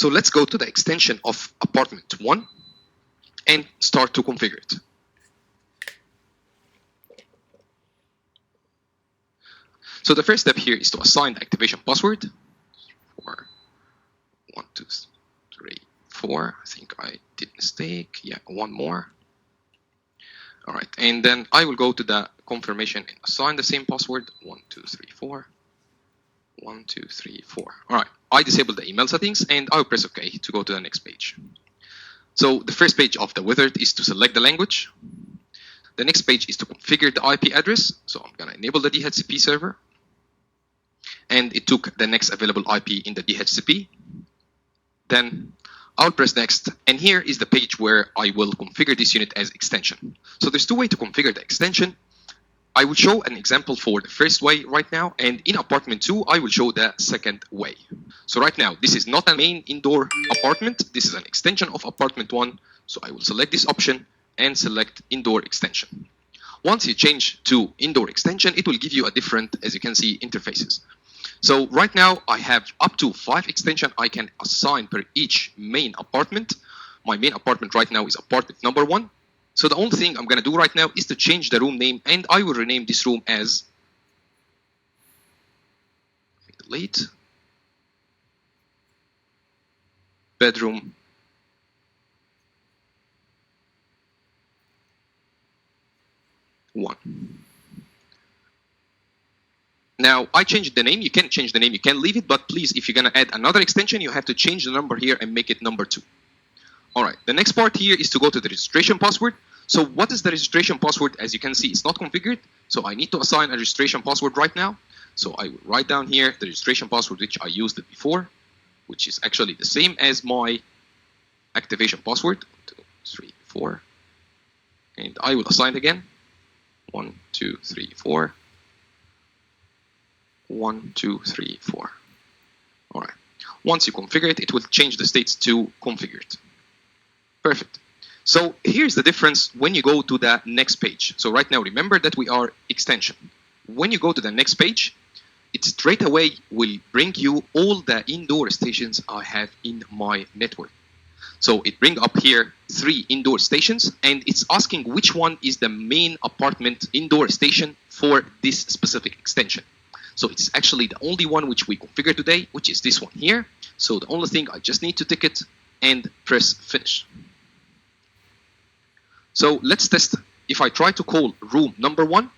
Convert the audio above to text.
So let's go to the extension of apartment 1 and start to configure it. So the first step here is to assign the activation password for 1, 2, 3, 4. I think I did mistake. Yeah, one more. All right, and then I will go to the confirmation and assign the same password. 1, 2, 3, 4. 1, 2, 3, 4. All right, I disabled the email settings and I will press OK to go to the next page. So the first page of the wizard is to select the language. The next page is to configure the IP address. So I'm going to enable the DHCP server. And it took the next available IP in the DHCP. Then I'll press next, and here is the page where I will configure this unit as extension. So there's two ways to configure the extension. I will show an example for the first way right now, and in apartment 2, I will show the second way. So right now, this is not a main indoor apartment. This is an extension of apartment 1. So I will select this option and select indoor extension. Once you change to indoor extension, it will give you a different, as you can see, interfaces. So right now I have up to 5 extensions I can assign per each main apartment. My main apartment right now is apartment number 1. So the only thing I'm going to do right now is to change the room name, and I will rename this room as delete bedroom 1. Now, I changed the name. You can change the name. You can leave it. But please, if you're going to add another extension, you have to change the number here and make it number 2. All right. The next part here is to go to the registration password. So what is the registration password? As you can see, it's not configured. So I need to assign a registration password right now. So I will write down here the registration password, which I used it before, which is actually the same as my activation password. 1, 2, 3, 4. And I will assign it again. 1, 2, 3, 4. 1, 2, 3, 4. All right. Once you configure it, it will change the states to configured. Perfect. So here's the difference when you go to the next page. So right now, remember that we are extension. When you go to the next page, it straight away will bring you all the indoor stations I have in my network. So it brings up here 3 indoor stations, and it's asking which one is the main apartment indoor station for this specific extension. So it's actually the only one which we configure today, which is this one here. So the only thing, I just need to tick it and press finish. So let's test. If I try to call room number 1,